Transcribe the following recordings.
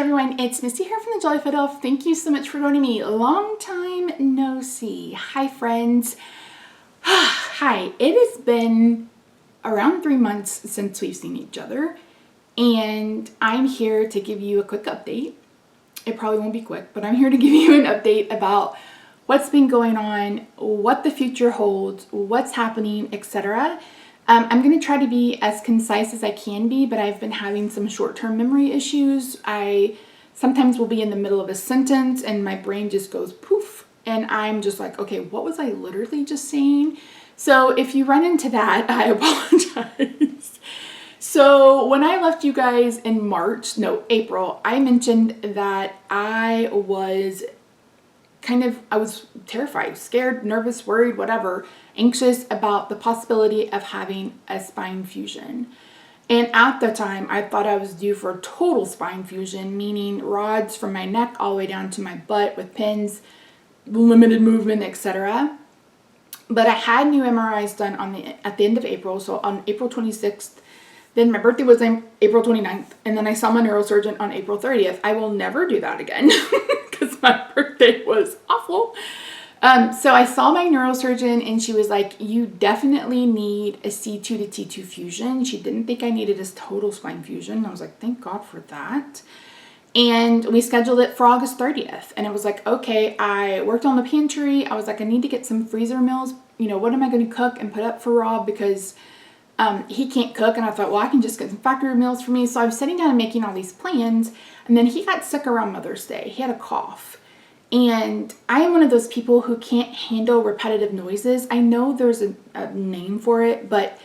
everyone, it's Misty here from TheJollyFatElf. Thank you so much for joining me. Long time no see. Hi friends. Hi, it has been around 3 months since we've seen each other, and I'm here to give you a quick update. It probably won't be quick, but I'm here to give you an update about what's been going on, what the future holds, what's happening, etc. I'm going to try to be as concise as I can be, but I've been having some short-term memory issues. I sometimes will be in the middle of a sentence and my brain just goes poof, and I'm just like, okay, what was I literally just saying? So if you run into that, I apologize. So when I left you guys in April, I mentioned that I was terrified, scared, nervous, worried, whatever, anxious about the possibility of having a spine fusion. And at the time, I thought I was due for a total spine fusion, meaning rods from my neck all the way down to my butt with pins, limited movement, etc. But I had new MRIs done at the end of April, so on April 26th. Then my birthday was on April 29th, and then I saw my neurosurgeon on April 30th. I will never do that again because my birthday was awful. So I saw my neurosurgeon and she was like, you definitely need a C2 to T2 fusion. She didn't think I needed a total spine fusion. I was like, thank God for that. And we scheduled it for August 30th. And it was like, okay, I worked on the pantry. I was like, I need to get some freezer meals. You know, what am I going to cook and put up for Rob? Because he can't cook. And I thought, well, I can just get some factory meals for me. So I was sitting down and making all these plans. And then he got sick around Mother's Day. He had a cough. And I am one of those people who can't handle repetitive noises. I know there's a name for it, but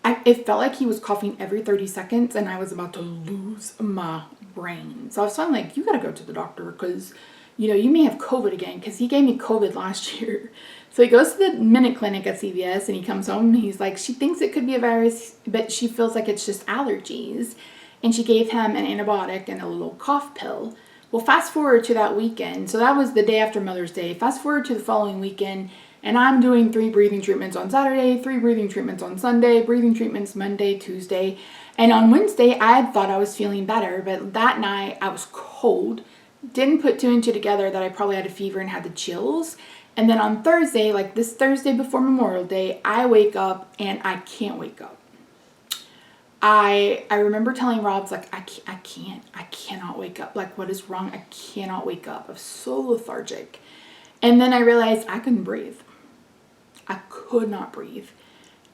it felt like he was coughing every 30 seconds and I was about to lose my brain. So I was finally like, you gotta go to the doctor because, you know, you may have COVID again, because he gave me COVID last year. So he goes to the minute clinic at CVS and he comes home and he's like, she thinks it could be a virus, but she feels like it's just allergies. And she gave him an antibiotic and a little cough pill. Well, fast forward to that weekend. So that was the day after Mother's Day. Fast forward to the following weekend, and I'm doing 3 breathing treatments on Saturday, 3 breathing treatments on Sunday, breathing treatments Monday, Tuesday. And on Wednesday, I had thought I was feeling better, but that night I was cold. Didn't put 2 and 2 together that I probably had a fever and had the chills. And then on Thursday, like this Thursday before Memorial Day, I wake up and I can't wake up. I remember telling Rob, like, I cannot wake up. Like, what is wrong? I cannot wake up. I'm so lethargic. And then I realized I couldn't breathe. I could not breathe.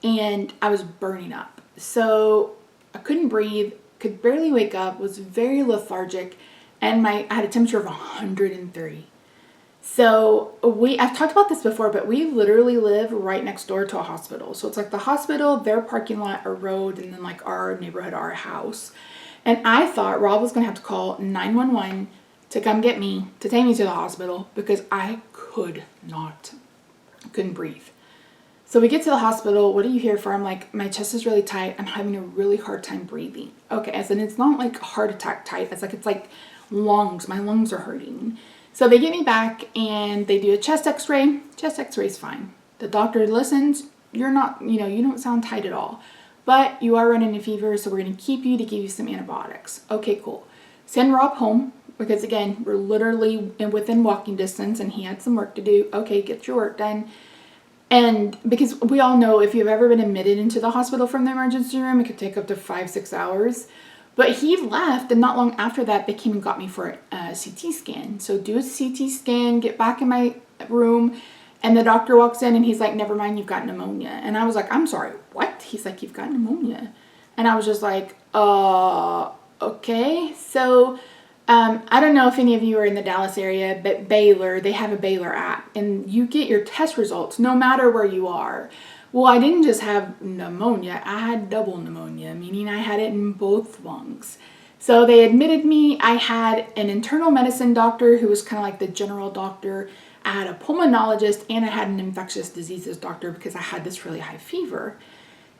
And I was burning up. So I couldn't breathe, could barely wake up, was very lethargic, and I had a temperature of 103. So I've talked about this before, but we literally live right next door to a hospital. So it's like the hospital, their parking lot, a road, and then like our neighborhood, our house. And I thought Rob was going to have to call 911 to come get me, to take me to the hospital, because I couldn't breathe. So we get to the hospital. What are you here for? I'm like, my chest is really tight. I'm having a really hard time breathing. Okay, as in it's not like heart attack tight. It's like lungs. My lungs are hurting. So they get me back and they do a chest x-ray. Chest x-ray is fine. The doctor listens. You're not, you don't sound tight at all. But you are running a fever, so we're going to keep you to give you some antibiotics. Okay, cool. Send Rob home because, again, we're literally within walking distance and he had some work to do. Okay, get your work done. And because we all know if you've ever been admitted into the hospital from the emergency room, it could take up to 5-6 hours. But he left, and not long after that, they came and got me for a CT scan. So do a CT scan, get back in my room, and the doctor walks in, and he's like, never mind, you've got pneumonia. And I was like, I'm sorry, what? He's like, you've got pneumonia. And I was just like, okay. So I don't know if any of you are in the Dallas area, but Baylor, they have a Baylor app, and you get your test results no matter where you are. Well, I didn't just have pneumonia, I had double pneumonia, meaning I had it in both lungs. So they admitted me. I had an internal medicine doctor who was kind of like the general doctor. I had a pulmonologist, and I had an infectious diseases doctor because I had this really high fever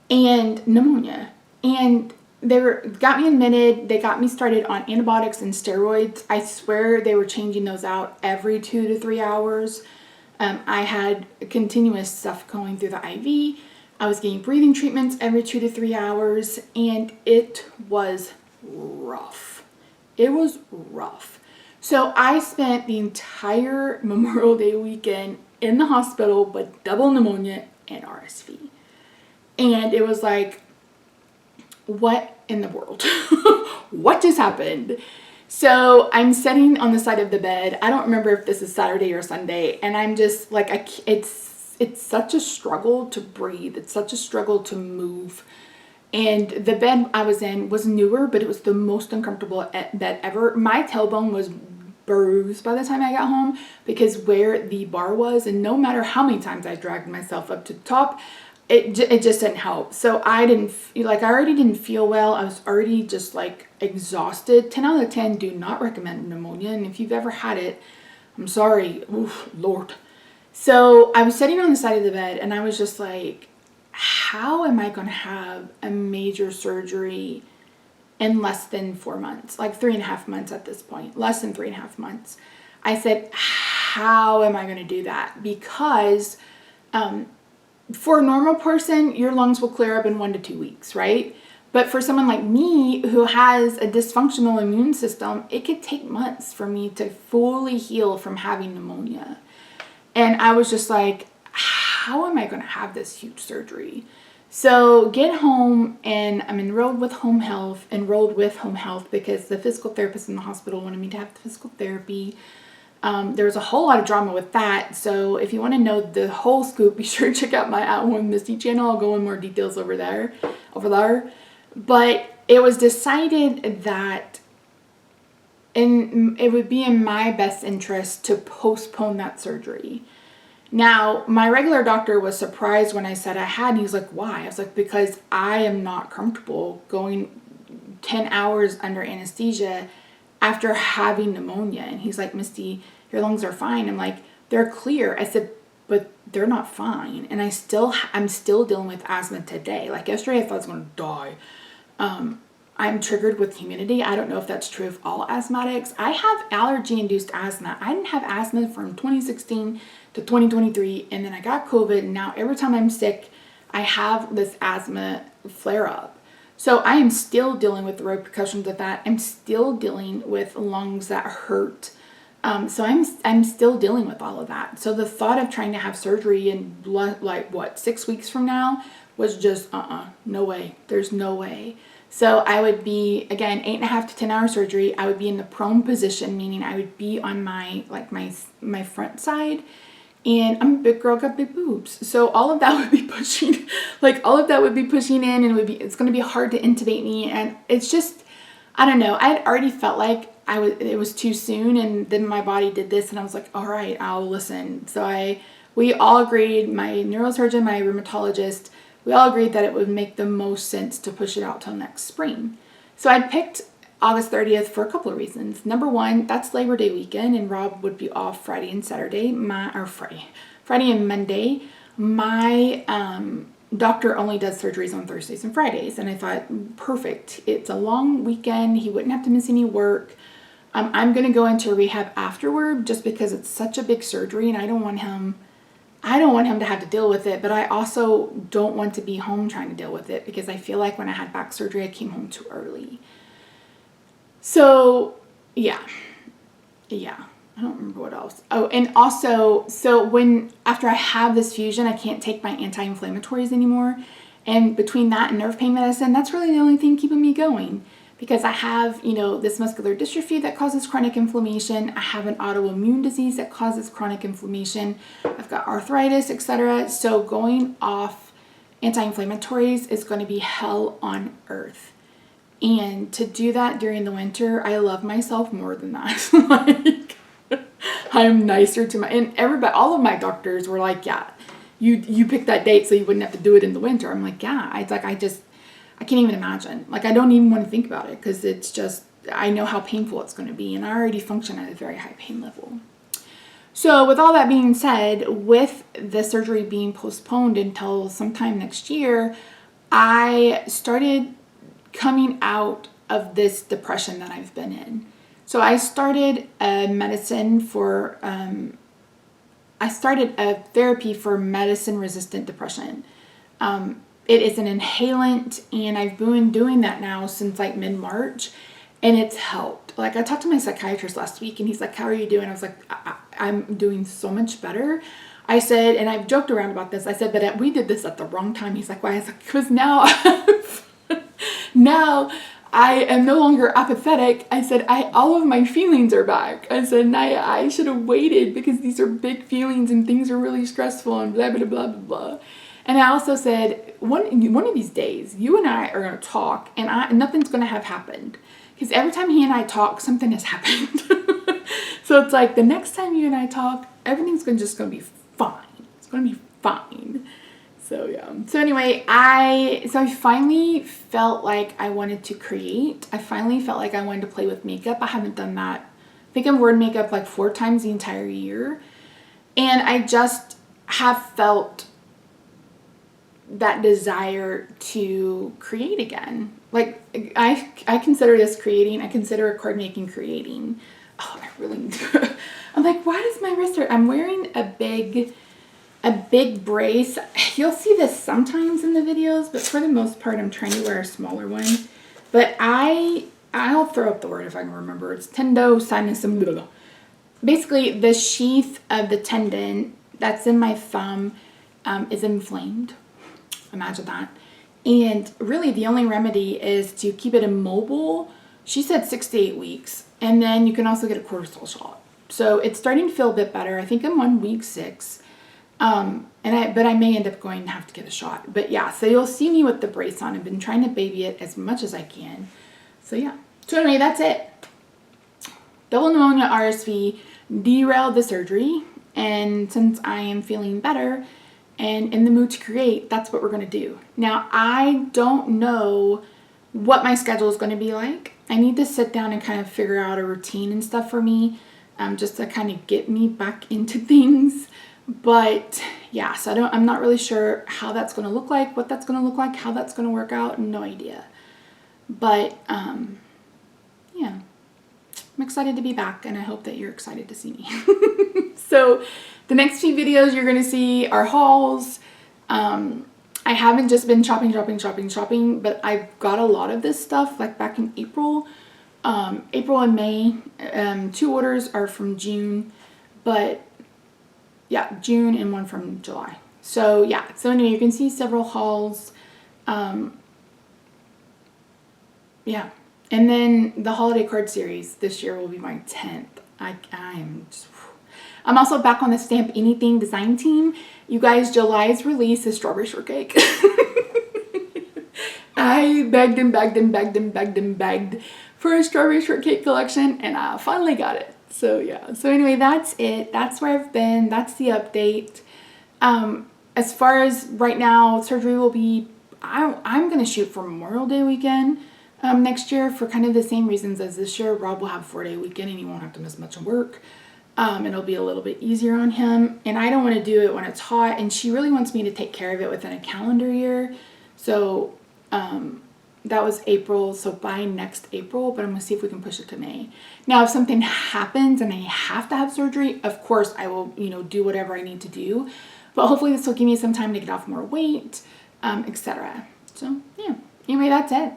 and pneumonia. And they got me admitted. They got me started on antibiotics and steroids. I swear they were changing those out every 2 to 3 hours. I had continuous stuff going through the IV. I was getting breathing treatments every 2 to 3 hours, and it was rough. It was rough. So I spent the entire Memorial Day weekend in the hospital with double pneumonia and RSV. And it was like, what in the world? What just happened? So I'm sitting on the side of the bed. I don't remember if this is Saturday or Sunday. And I'm just like, it's such a struggle to breathe. It's such a struggle to move. And the bed I was in was newer, but it was the most uncomfortable bed ever. My tailbone was bruised by the time I got home because where the bar was, and no matter how many times I dragged myself up to the top, it just didn't help. So I already didn't feel well. I was already just like exhausted. 10 out of 10 do not recommend pneumonia. And if you've ever had it, I'm sorry. Oof, Lord. So I was sitting on the side of the bed and I was just like, how am I going to have a major surgery in less than 4 months, like 3.5 months at this point, less than 3.5 months. I said, how am I going to do that? Because for a normal person, your lungs will clear up in 1 to 2 weeks, right? But for someone like me who has a dysfunctional immune system, it could take months for me to fully heal from having pneumonia. And I was just like, how am I going to have this huge surgery? So get home, and I'm enrolled with home health because the physical therapist in the hospital wanted me to have the physical therapy. There was a whole lot of drama with that. So if you want to know the whole scoop, be sure to check out my At Home Misty channel. I'll go in more details over there. But it was decided that it would be in my best interest to postpone that surgery. Now, my regular doctor was surprised when I said I had, and he was like, why? I was like, because I am not comfortable going 10 hours under anesthesia after having pneumonia. And he's like, Misty, your lungs are fine. I'm like, they're clear. I said, but they're not fine. And I'm still dealing with asthma today. Like yesterday, I thought I was going to die. I'm triggered with humidity. I don't know if that's true of all asthmatics. I have allergy-induced asthma. I didn't have asthma from 2016 to 2023, and then I got COVID, and now every time I'm sick, I have this asthma flare-up. So I am still dealing with the repercussions of that. I'm still dealing with lungs that hurt. So I'm still dealing with all of that. So the thought of trying to have surgery in 6 weeks from now was just no way. There's no way. So I would be, again, 8.5 to 10 hour surgery. I would be in the prone position, meaning I would be on my front side. And I'm a big girl, got big boobs. So all of that would be pushing, in, and it's going to be hard to intubate me. And it's just, I don't know. I had already felt like it was too soon. And then my body did this, and I was like, all right, I'll listen. So we all agreed, my neurosurgeon, my rheumatologist, we all agreed that it would make the most sense to push it out till next spring. So I picked August 30th for a couple of reasons. Number one, that's Labor Day weekend, and Rob would be off Friday and Saturday. Friday and Monday. My doctor only does surgeries on Thursdays and Fridays, and I thought, perfect. It's a long weekend. He wouldn't have to miss any work. I'm going to go into rehab afterward just because it's such a big surgery, and I don't want him to have to deal with it, but I also don't want to be home trying to deal with it because I feel like when I had back surgery, I came home too early. So, yeah, I don't remember what else. Oh, and also, after I have this fusion, I can't take my anti-inflammatories anymore. And between that and nerve pain medicine, that's really the only thing keeping me going. Because I have, this muscular dystrophy that causes chronic inflammation. I have an autoimmune disease that causes chronic inflammation. I've got arthritis, etc. So going off anti-inflammatories is going to be hell on earth. And to do that during the winter, I love myself more than that. I'm nicer to and all of my doctors were like, yeah, you picked that date so you wouldn't have to do it in the winter. I'm like, yeah, I can't even imagine. I don't even want to think about it because it's just, I know how painful it's going to be, and I already function at a very high pain level. So with all that being said, with the surgery being postponed until sometime next year, I started coming out of this depression that I've been in. So I started a therapy for medicine-resistant depression. It is an inhalant, and I've been doing that now since mid-March. and it's helped. Like, I talked to my psychiatrist last week, and he's like, how are you doing? I was like, I'm doing so much better. I said, and I've joked around about this, I said, but we did this at the wrong time. He's like, why? I was like, because now, now I am no longer apathetic. I said, all of my feelings are back. I said, and I should have waited because these are big feelings and things are really stressful and blah, blah, blah, blah, blah. And I also said, one of these days, you and I are going to talk, and nothing's going to have happened. Because every time he and I talk, something has happened. So it's like, the next time you and I talk, everything's just going to be fine. It's going to be fine. So, yeah. So, anyway, I finally felt like I wanted to create. I finally felt like I wanted to play with makeup. I haven't done that. I think I've worn makeup like 4 times the entire year. And I just have felt that desire to create again. Like, I consider this creating. I consider card making creating. Oh, I really do. I'm like, why does my wrist hurt? I'm wearing a big brace. You'll see this sometimes in the videos, but for the most part, I'm trying to wear a smaller one. But I'll throw up the word if I can remember. It's tendosinus. Basically, the sheath of the tendon that's in my thumb is inflamed. Imagine that. And really, the only remedy is to keep it immobile. She said 6 to 8 weeks. And then you can also get a cortisol shot. So it's starting to feel a bit better. I think I'm on week 6. But I may end up going to have to get a shot. But yeah, so you'll see me with the brace on. I've been trying to baby it as much as I can. So yeah. So anyway, that's it. Double pneumonia, RSV, derailed the surgery. And since I am feeling better and in the mood to create, that's what we're going to do. Now, I don't know what my schedule is going to be like. I need to sit down and kind of figure out a routine and stuff for me, just to kind of get me back into things. But yeah, so I'm not really sure how that's going to look like, what that's going to look like, how that's going to work out. No idea. But yeah, I'm excited to be back, and I hope that you're excited to see me. So the next few videos you're going to see are hauls. I haven't just been shopping, but I've got a lot of this stuff like back in April. April and May. 2 orders are from June, but yeah, June and 1 from July. So yeah, so anyway, you can see several hauls. Yeah, and then the holiday card series this year will be my 10th. I'm also back on the Stamp Anything design team. You guys, July's release is strawberry shortcake. I begged for a strawberry shortcake collection, and I finally got it. So yeah. So anyway, that's it. That's where I've been. That's the update. As far as right now, surgery will be. I'm gonna shoot for Memorial Day weekend next year for kind of the same reasons as this year. Rob will have a 4-day weekend, and he won't have to miss much of work. It'll be a little bit easier on him, and I don't want to do it when it's hot, and she really wants me to take care of it within a calendar year. So that was April, so by next April, but I'm gonna see if we can push it to May. Now, if something happens and I have to have surgery, of course I will, do whatever I need to do, but hopefully this will give me some time to get off more weight, etc. So yeah, anyway, that's it.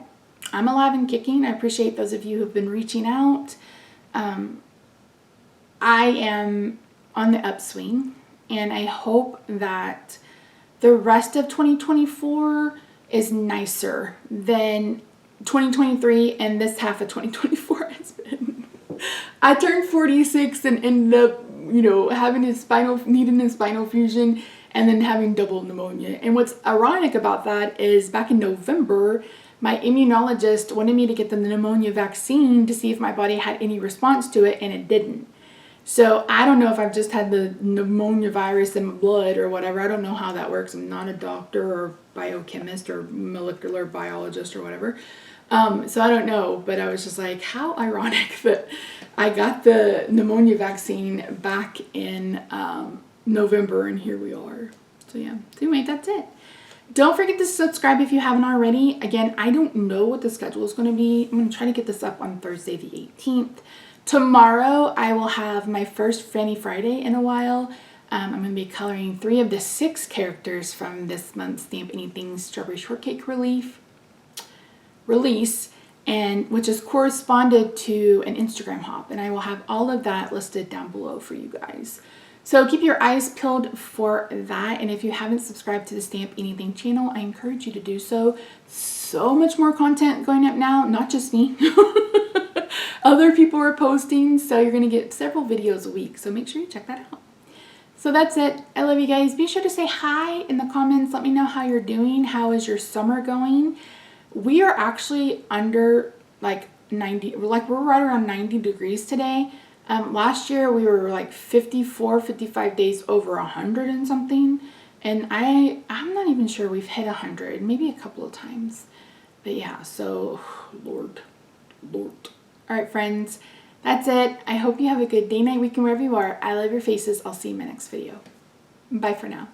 I'm alive and kicking. I appreciate those of you who've been reaching out. I am on the upswing, and I hope that the rest of 2024 is nicer than 2023 and this half of 2024 has been. I turned 46 and ended up, needing a spinal fusion and then having double pneumonia. And what's ironic about that is back in November, my immunologist wanted me to get the pneumonia vaccine to see if my body had any response to it, and it didn't. So I don't know if I've just had the pneumonia virus in my blood or whatever. I don't know how that works. I'm not a doctor or biochemist or molecular biologist or whatever. So I don't know, but I was just like, how ironic that I got the pneumonia vaccine back in November, and here we are. So yeah, so anyway, that's it. Don't forget to subscribe if you haven't already. Again, I don't know what the schedule is going to be. I'm going to try to get this up on Thursday the 18th. Tomorrow, I will have my first Fanny Friday in a while. I'm going to be coloring 3 of the 6 characters from this month's Stamp Anything Strawberry Shortcake release. and which is corresponded to an Instagram hop, and I will have all of that listed down below for you guys. So keep your eyes peeled for that, and if you haven't subscribed to the Stamp Anything channel, I encourage you to do so. So much more content going up now, not just me. Other people are posting, so you're gonna get several videos a week, so make sure you check that out. So that's it. I love you guys. Be sure to say hi in the comments. Let me know how you're doing. How is your summer going? We are actually under like 90, like we're right around 90 degrees today. Last year we were like 54, 55 days over 100 and something. And I'm not even sure we've hit 100, maybe a couple of times. But yeah, so Lord. All right, friends, that's it. I hope you have a good day, night, weekend, wherever you are. I love your faces. I'll see you in my next video. Bye for now.